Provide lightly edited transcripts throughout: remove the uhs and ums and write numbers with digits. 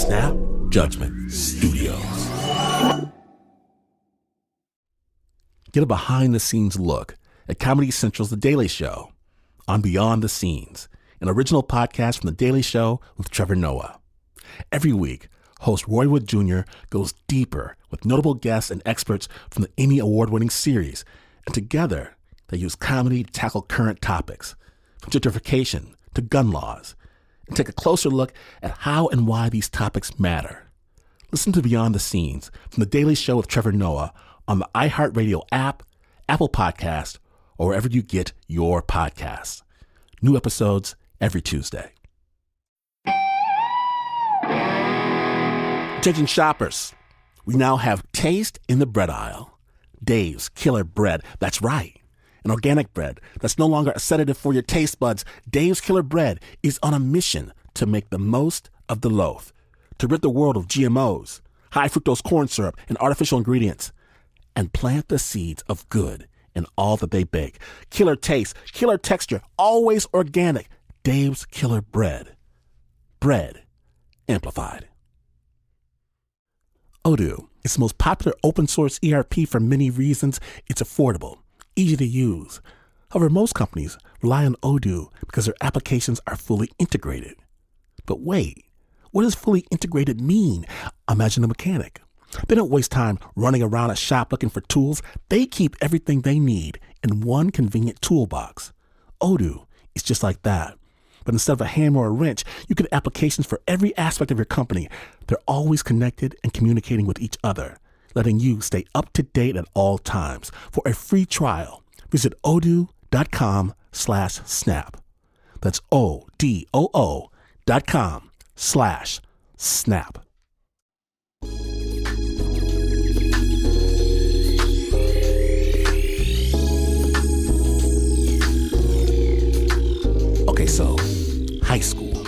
Snap Judgment Studios. Get a behind-the-scenes look at Comedy Central's The Daily Show on Beyond the Scenes, an original podcast from The Daily Show with Trevor Noah. Every week, host Roy Wood Jr. goes deeper with notable guests and experts from the Emmy Award-winning series, and together they use comedy to tackle current topics, from gentrification to gun laws, and take a closer look at how and why these topics matter. Listen to Beyond the Scenes from The Daily Show with Trevor Noah on the iHeartRadio app, Apple Podcast, or wherever you get your podcasts. New episodes every Tuesday. Attention shoppers, we now have taste in the bread aisle. Dave's Killer Bread, that's right. An organic bread that's no longer a sedative for your taste buds. Dave's Killer Bread is on a mission to make the most of the loaf, to rid the world of GMOs, high fructose corn syrup, and artificial ingredients, and plant the seeds of good in all that they bake. Killer taste, killer texture, always organic. Dave's Killer Bread. Bread amplified. Odoo is the most popular open source ERP for many reasons. It's affordable, easy to use. However, most companies rely on Odoo because their applications are fully integrated. But wait, what does fully integrated mean? Imagine a mechanic. They don't waste time running around a shop looking for tools. They keep everything they need in one convenient toolbox. Odoo is just like that. But instead of a hammer or a wrench, you get applications for every aspect of your company. They're always connected and communicating with each other, letting you stay up to date at all times. For a free trial, visit odoo.com/snap. That's ODOO.com/snap. Okay, so high school.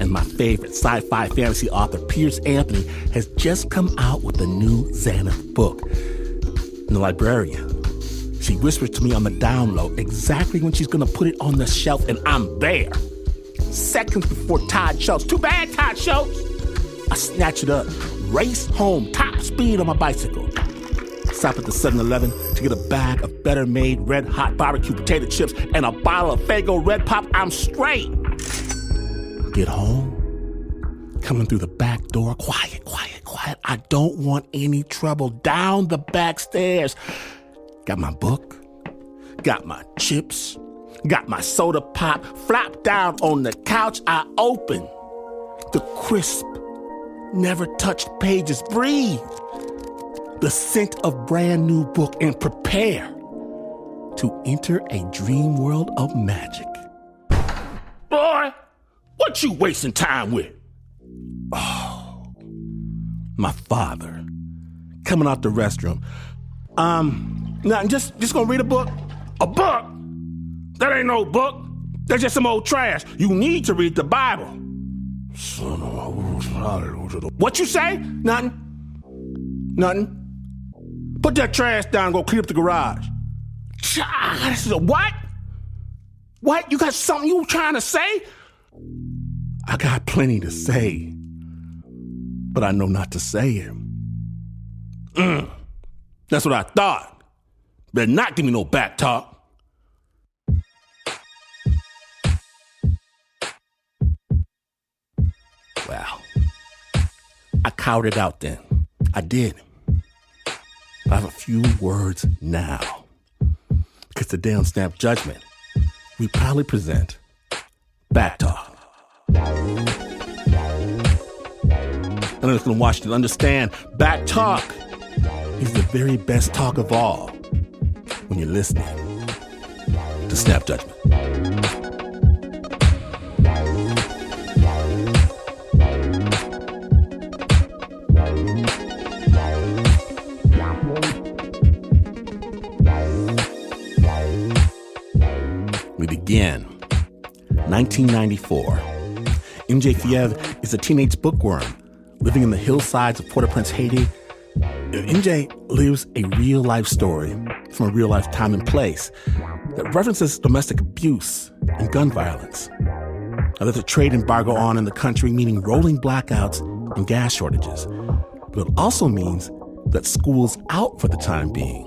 And my favorite sci-fi fantasy author, Piers Anthony, has just come out with a new Xanath book. And the librarian, she whispers to me on the down low exactly when she's going to put it on the shelf, and I'm there. Seconds before Todd Schultz. Too bad, Todd Schultz. I snatch it up, race home, top speed on my bicycle. Stop at the 7-Eleven to get a bag of better-made red-hot barbecue potato chips and a bottle of Faygo Red Pop. I'm straight. Get home, coming through the back door, quiet. I don't want any trouble. Down the back stairs. Got my book, got my chips, got my soda pop, flop down on the couch. I open the crisp, never touched pages. Breathe the scent of brand new book and prepare to enter a dream world of magic. Boy, what you wasting time with? Oh, my father coming out the restroom. Nothing, just gonna read a book? A book? That ain't no book. That's just some old trash. You need to read the Bible. What you say? Nothing. Put that trash down and go clean up the garage. What? What? You got something you trying to say? I got plenty to say, but I know not to say it. That's what I thought. Better not give me no back talk. Well, I cowered it out then. I did. I have a few words now. Because today on Snap Judgment, we proudly present Back Talk. And I'm just going to want you to understand, Back Talk is the very best talk of all when you're listening to Snap Judgment. We begin 1994. MJ Fiev is a teenage bookworm living in the hillsides of Port-au-Prince, Haiti. MJ lives a real-life story from a real-life time and place that references domestic abuse and gun violence. Now, there's a trade embargo on in the country, meaning rolling blackouts and gas shortages. But it also means that school's out for the time being,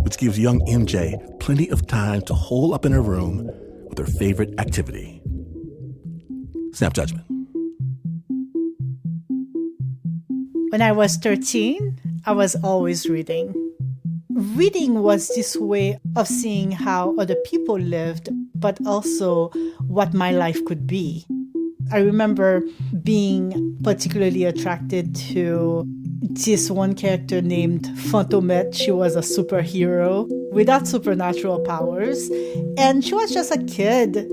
which gives young MJ plenty of time to hole up in her room with her favorite activity. Snap Judgment. When I was 13, I was always reading. Reading was this way of seeing how other people lived, but also what my life could be. I remember being particularly attracted to this one character named Fantomette. She was a superhero without supernatural powers, and she was just a kid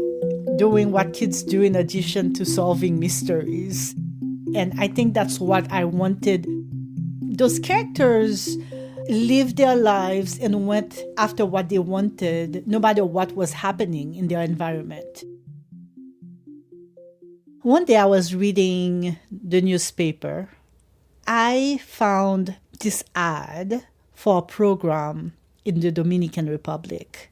doing what kids do in addition to solving mysteries. And I think that's what I wanted. Those characters lived their lives and went after what they wanted, no matter what was happening in their environment. One day I was reading the newspaper. I found this ad for a program in the Dominican Republic.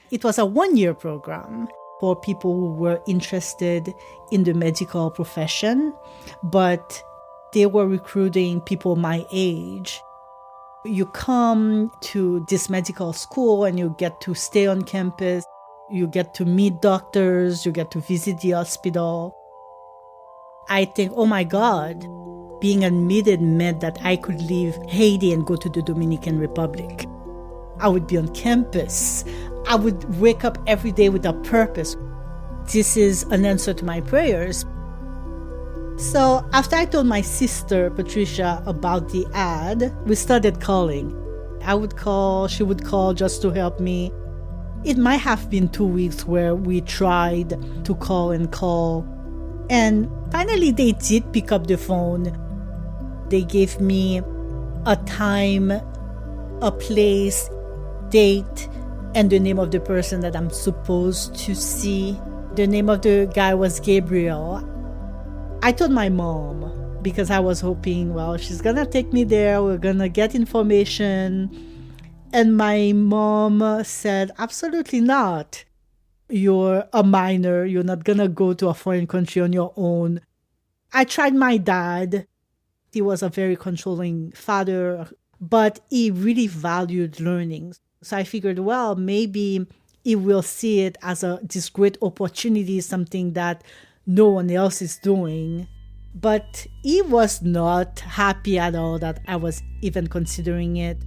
It was a one-year program for people who were interested in the medical profession, but they were recruiting people my age. You come to this medical school and you get to stay on campus, you get to meet doctors, you get to visit the hospital. I think, oh my God, being admitted meant that I could leave Haiti and go to the Dominican Republic. I would be on campus. I would wake up every day with a purpose. This is an answer to my prayers. So after I told my sister, Patricia, about the ad, we started calling. I would call, she would call just to help me. It might have been 2 weeks where we tried to call and call. And finally they did pick up the phone. They gave me a time, a place, date, and the name of the person that I'm supposed to see. The name of the guy was Gabriel. I told my mom because I was hoping, well, she's going to take me there. We're going to get information. And my mom said, absolutely not. You're a minor. You're not going to go to a foreign country on your own. I tried my dad. He was a very controlling father, but he really valued learning. So I figured, well, maybe he will see it as this great opportunity, something that no one else is doing. But he was not happy at all that I was even considering it.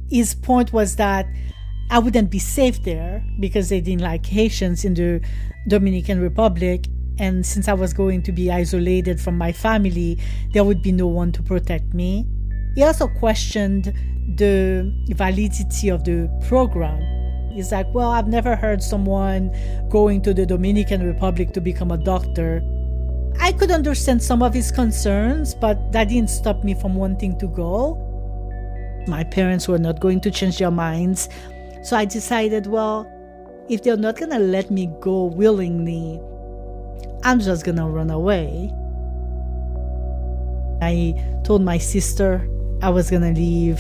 His point was that I wouldn't be safe there because they didn't like Haitians in the Dominican Republic. And since I was going to be isolated from my family, there would be no one to protect me. He also questioned the validity of the program. He's like, well, I've never heard someone going to the Dominican Republic to become a doctor. I could understand some of his concerns, but that didn't stop me from wanting to go. My parents were not going to change their minds. So I decided, well, if they're not going to let me go willingly, I'm just going to run away. I told my sister I was going to leave.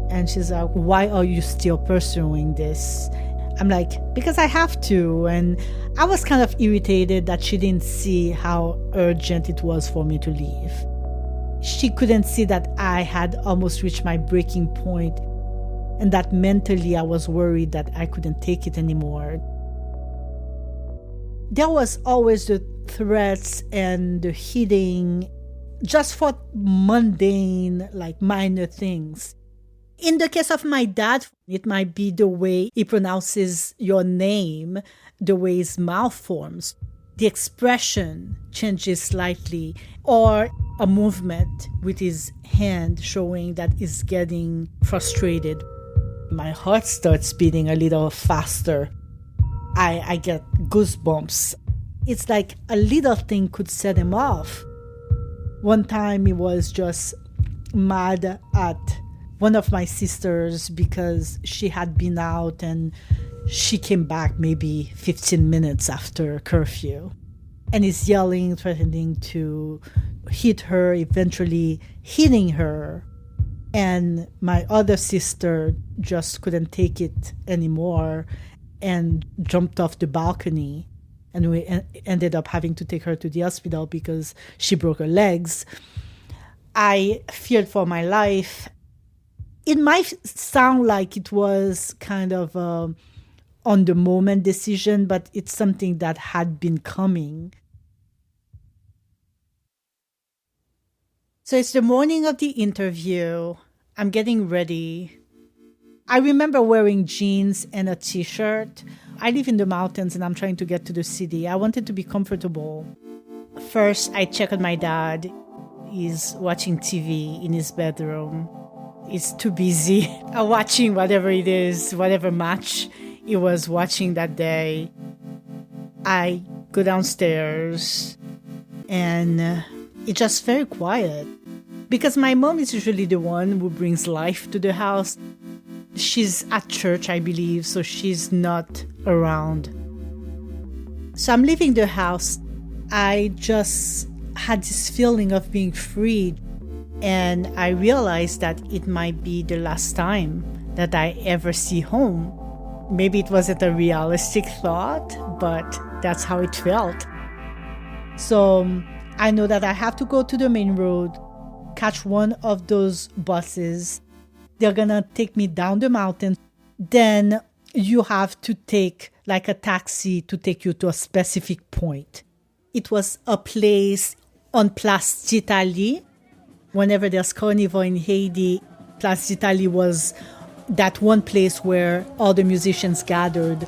And she's like, why are you still pursuing this? I'm like, because I have to. And I was kind of irritated that she didn't see how urgent it was for me to leave. She couldn't see that I had almost reached my breaking point and that mentally I was worried that I couldn't take it anymore. There was always the threats and the hitting just for mundane, like minor things. In the case of my dad, it might be the way he pronounces your name, the way his mouth forms. The expression changes slightly, or a movement with his hand showing that he's getting frustrated. My heart starts beating a little faster. I get goosebumps. It's like a little thing could set him off. One time he was just mad at one of my sisters because she had been out and she came back maybe 15 minutes after curfew. And he's yelling, threatening to hit her, eventually hitting her. And my other sister just couldn't take it anymore and jumped off the balcony and we ended up having to take her to the hospital because she broke her legs. I feared for my life. It might sound like it was kind of a on-the-moment decision, but it's something that had been coming. So it's the morning of the interview. I'm getting ready. I remember wearing jeans and a t-shirt. I live in the mountains and I'm trying to get to the city. I wanted to be comfortable. First, I check on my dad. He's watching TV in his bedroom. He's too busy watching whatever it is, whatever match he was watching that day. I go downstairs and it's just very quiet because my mom is usually the one who brings life to the house. She's at church, I believe, so she's not around. So I'm leaving the house. I just had this feeling of being freed. And I realized that it might be the last time that I ever see home. Maybe it wasn't a realistic thought, but that's how it felt. So I know that I have to go to the main road, catch one of those buses. They're gonna take me down the mountain. Then you have to take like a taxi to take you to a specific point. It was a place on Place d'Italie. Whenever there's carnival in Haiti, Place d'Italie was that one place where all the musicians gathered.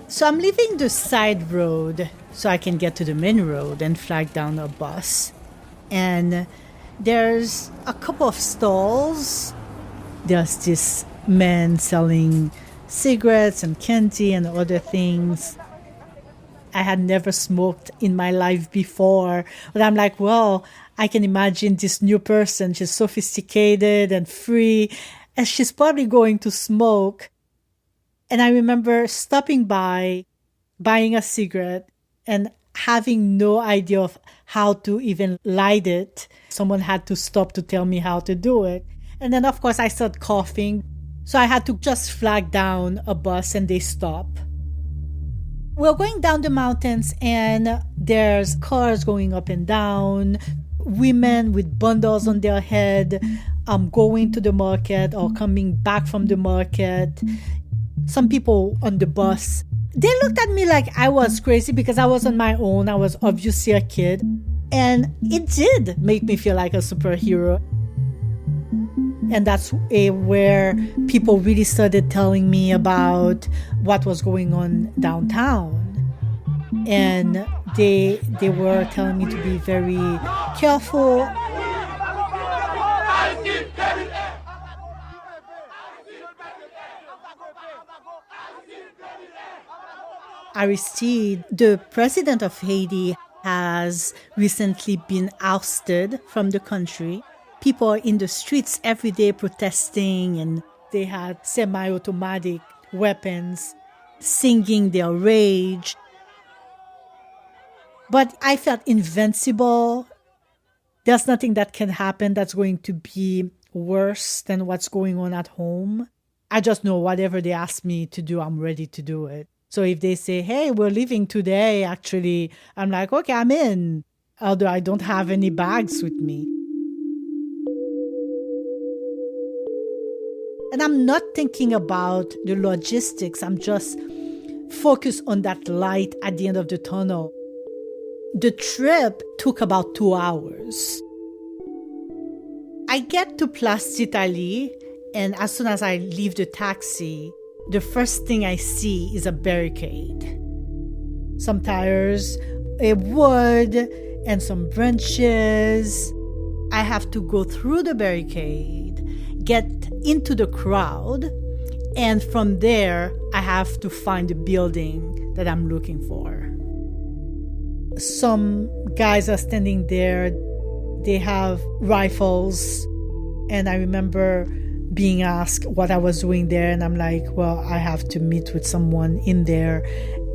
So I'm leaving the side road so I can get to the main road and flag down a bus. And there's a couple of stalls. There's this man selling cigarettes and candy and other things. I had never smoked in my life before, but I'm like, well, I can imagine this new person. She's sophisticated and free, and she's probably going to smoke. And I remember stopping by, buying a cigarette, and having no idea of how to even light it. Someone had to stop to tell me how to do it. And then, of course, I started coughing. So I had to just flag down a bus, and they stop. We're going down the mountains and there's cars going up and down, women with bundles on their head, going to the market or coming back from the market. Some people on the bus, they looked at me like I was crazy because I was on my own. I was obviously a kid. And it did make me feel like a superhero. And that's where people really started telling me about what was going on downtown. And they were telling me to be very careful. Aristide, the president of Haiti, has recently been ousted from the country. People are in the streets every day protesting, and they had semi-automatic weapons, singing their rage. But I felt invincible. There's nothing that can happen that's going to be worse than what's going on at home. I just know whatever they ask me to do, I'm ready to do it. So if they say, hey, we're leaving today, actually, I'm like, okay, I'm in. Although I don't have any bags with me. And I'm not thinking about the logistics. I'm just focused on that light at the end of the tunnel. The trip took about 2 hours. I get to Place d'Italie, and as soon as I leave the taxi, the first thing I see is a barricade. Some tires, a wood, and some branches. I have to go through the barricade, get into the crowd, and from there, I have to find the building that I'm looking for. Some guys are standing there. They have rifles, and I remember being asked what I was doing there, and I'm like, well, I have to meet with someone in there,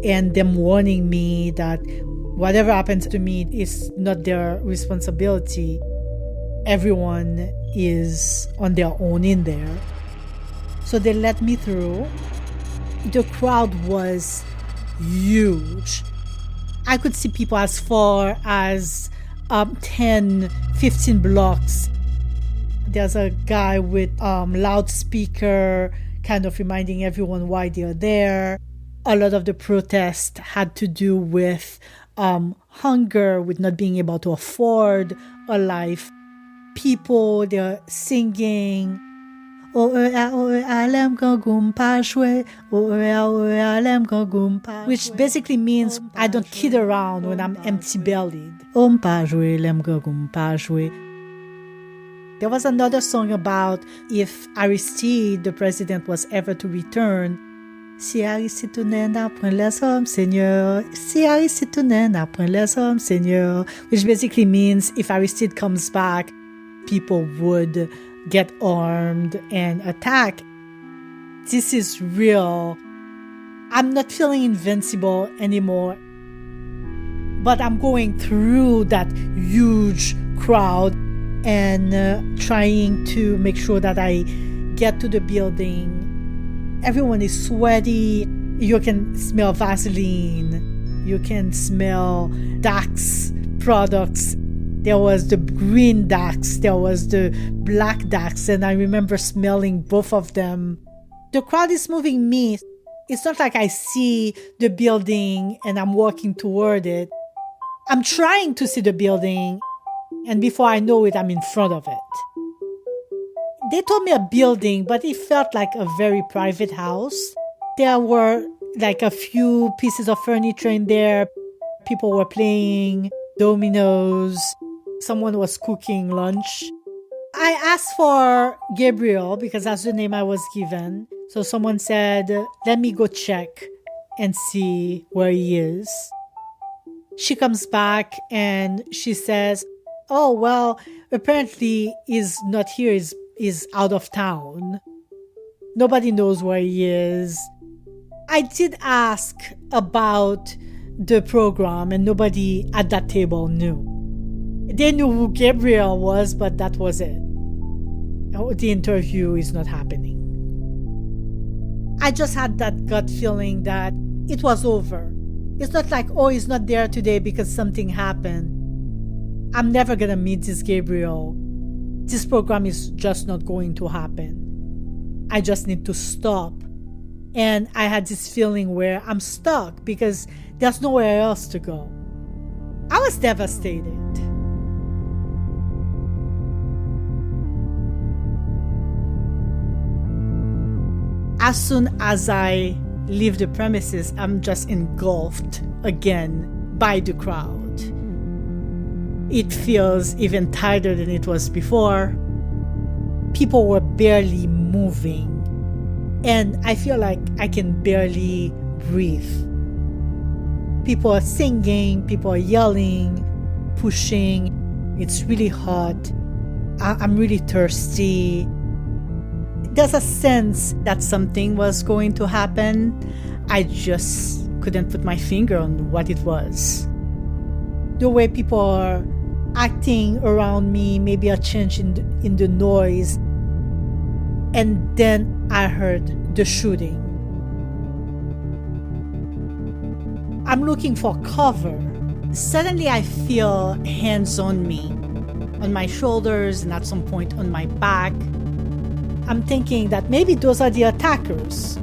and them warning me that whatever happens to me is not their responsibility. Everyone is on their own in there. So they let me through. The crowd was huge. I could see people as far as 10, 15 blocks. There's a guy with loudspeaker kind of reminding everyone why they're there. A lot of the protest had to do with hunger, with not being able to afford a life. People, they're singing, which basically means I don't kid around when I'm empty-bellied. There was another song about if Aristide, the president, was ever to return. Si Aristide n'a point les hommes, Seigneur. Si Aristide n'a point les hommes, Seigneur. Which basically means if Aristide comes back, people would get armed and attack. This is real. I'm not feeling invincible anymore. But I'm going through that huge crowd and trying to make sure that I get to the building. Everyone is sweaty. You can smell Vaseline. You can smell Dax products. There was the green Dax. There was the black Dax. And I remember smelling both of them. The crowd is moving me. It's not like I see the building and I'm walking toward it. I'm trying to see the building. And before I know it, I'm in front of it. They told me a building, but it felt like a very private house. There were like a few pieces of furniture in there. People were playing dominoes. Someone was cooking lunch. I asked for Gabriel because that's the name I was given. So someone said, let me go check and see where he is. She comes back and she says, oh, well, apparently he's not here. He's out of town. Nobody knows where he is. I did ask about the program and nobody at that table knew. They knew who Gabriel was, but that was it. The interview is not happening. I just had that gut feeling that it was over. It's not like, oh, he's not there today because something happened. I'm never going to meet this Gabriel. This program is just not going to happen. I just need to stop. And I had this feeling where I'm stuck because there's nowhere else to go. I was devastated. As soon as I leave the premises, I'm just engulfed again by the crowd. It feels even tighter than it was before. People were barely moving. And I feel like I can barely breathe. People are singing, people are yelling, pushing. It's really hot. I'm really thirsty. There's a sense that something was going to happen. I just couldn't put my finger on what it was. The way people are acting around me, maybe a change in the noise. And then I heard the shooting. I'm looking for cover. Suddenly I feel hands on me, on my shoulders and at some point on my back. I'm thinking that maybe those are the attackers.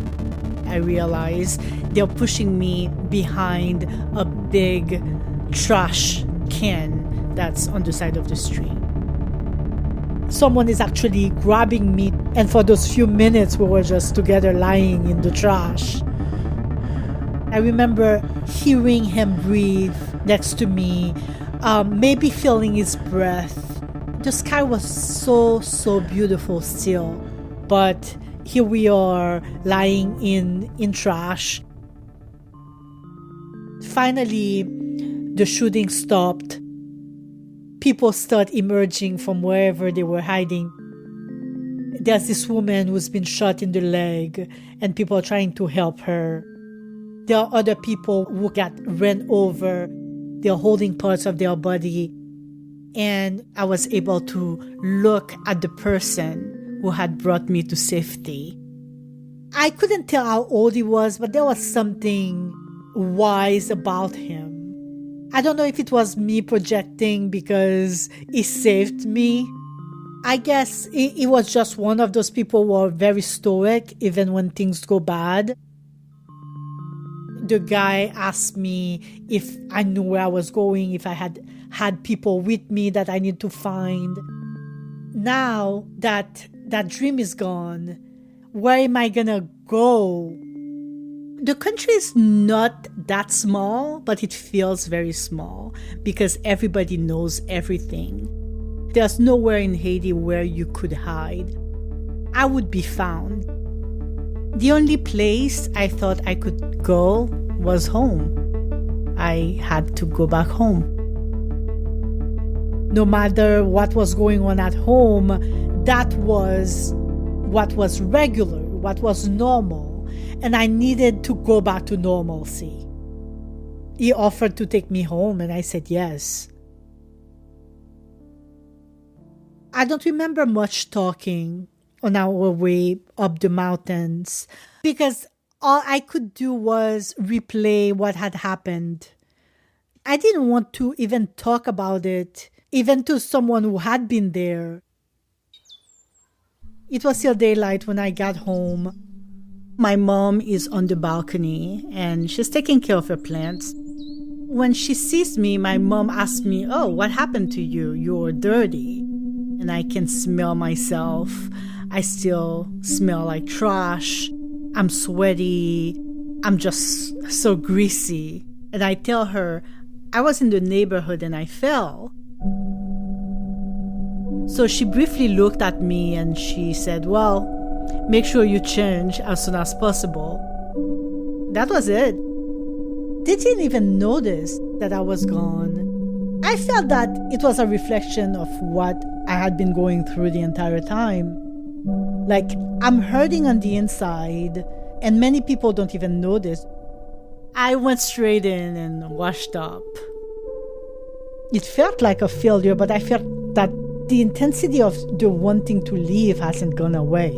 I realize they're pushing me behind a big trash can that's on the side of the street. Someone is actually grabbing me, and for those few minutes we were just together lying in the trash. I remember hearing him breathe next to me, maybe feeling his breath. The sky was so beautiful still, but here we are lying in trash. Finally, the shooting stopped. People start emerging from wherever they were hiding. There's this woman who's been shot in the leg, and people are trying to help her. There are other people who got ran over. They're holding parts of their body. And I was able to look at the person who had brought me to safety. I couldn't tell how old he was, but there was something wise about him. I don't know if it was me projecting because he saved me. I guess he was just one of those people who are very stoic even when things go bad. The guy asked me if I knew where I was going, if I had people with me that I need to find. Now that that dream is gone, where am I gonna go? The country is not that small, but it feels very small because everybody knows everything. There's nowhere in Haiti where you could hide. I would be found. The only place I thought I could go was home. I had to go back home. No matter what was going on at home, that was what was regular, what was normal. And I needed to go back to normalcy. He offered to take me home, and I said yes. I don't remember much talking on our way up the mountains because all I could do was replay what had happened. I didn't want to even talk about it, even to someone who had been there. It was still daylight when I got home. My mom is on the balcony and she's taking care of her plants. When she sees me, my mom asks me, "Oh, what happened to you? You're dirty." And I can smell myself. I still smell like trash. I'm sweaty. I'm just so greasy. And I tell her, I was in the neighborhood and I fell. So she briefly looked at me and she said, "Well, make sure you change as soon as possible." That was it. They didn't even notice that I was gone. I felt that it was a reflection of what I had been going through the entire time. Like, I'm hurting on the inside, and many people don't even notice. I went straight in and washed up. It felt like a failure, but I felt that the intensity of the wanting to leave hasn't gone away.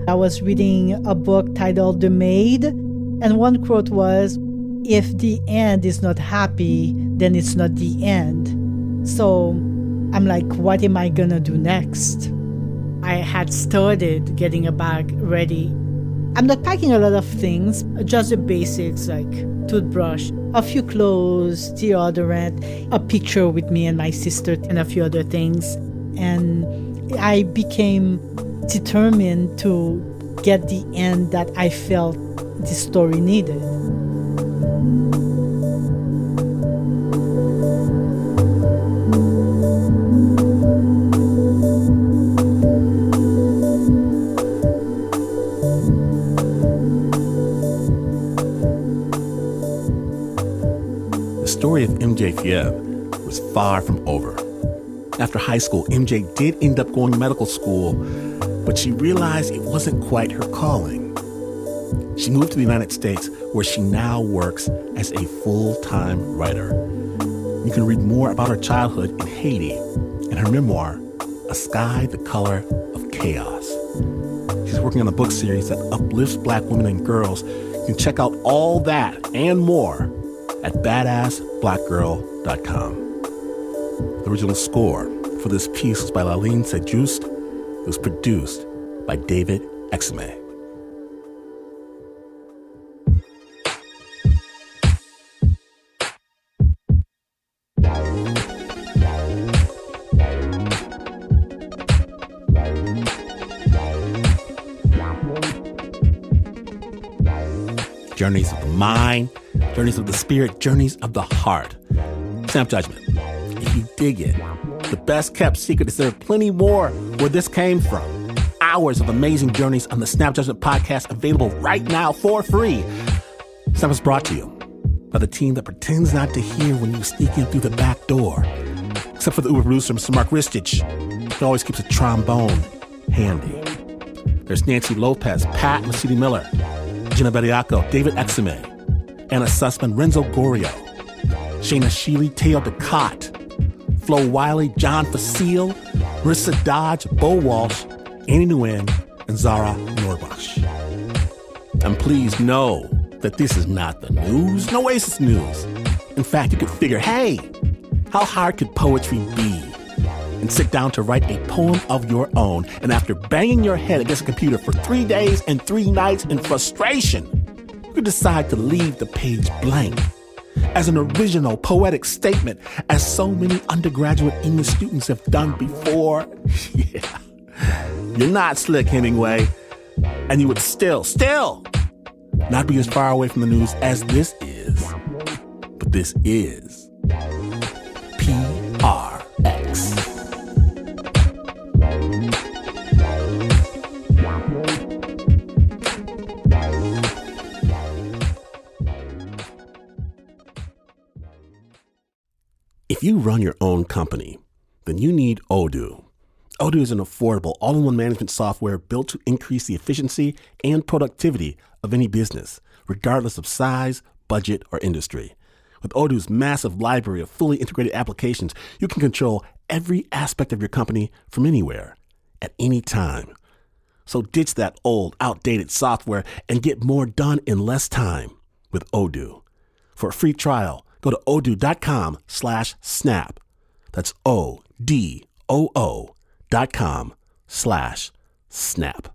I was reading a book titled The Maid, and one quote was, "If the end is not happy, then it's not the end." So I'm like, what am I gonna do next? I had started getting a bag ready. I'm not packing a lot of things, just the basics like toothbrush, a few clothes, deodorant, a picture with me and my sister, and a few other things. And I became determined to get the end that I felt the story needed. The story of MJ Fieb was far from over. After high school, MJ did end up going to medical school, but she realized it wasn't quite her calling. She moved to the United States, where she now works as a full-time writer. You can read more about her childhood in Haiti in her memoir, A Sky the Color of Chaos. She's working on a book series that uplifts Black women and girls. You can check out all that and more at badassblackgirl.com. The original score for this piece was by Laline Saint-Just. It was produced by David Exume. Journeys of the mind, journeys of the spirit, journeys of the heart. Snap Judgment. If you dig it, the best kept secret is there are plenty more where this came from. Hours of amazing journeys on the Snap Judgment podcast available right now for free. Snap is brought to you by the team that pretends not to hear when you sneak in through the back door. Except for the Uber producer, Mr. Mark Ristich, who always keeps a trombone handy. There's Nancy Lopez, Pat Mesiti-Miller, Gina Bediaco, David Exume, Anna Sussman, Renzo Gorio, Shayna Sheely, Teo DeCott, Flo Wiley, John Facile, Marissa Dodge, Bo Walsh, Annie Nguyen, and and Zara Norbash. And please know that this is not the news, no Oasis news. In fact, you could figure, hey, how hard could poetry be? And sit down to write a poem of your own. And after banging your head against a computer for 3 days and 3 nights in frustration, you could decide to leave the page blank as an original poetic statement, as so many undergraduate English students have done before. Yeah. You're not Slick Hemingway, and you would still not be as far away from the news as this is. But this is PRX. If you run your own company, then you need Odoo. Odoo is an affordable, all-in-one management software built to increase the efficiency and productivity of any business, regardless of size, budget, or industry. With Odoo's massive library of fully integrated applications, you can control every aspect of your company from anywhere, at any time. So ditch that old, outdated software and get more done in less time with Odoo. For a free trial, go to odoo.com/snap. That's ODOO.com/snap.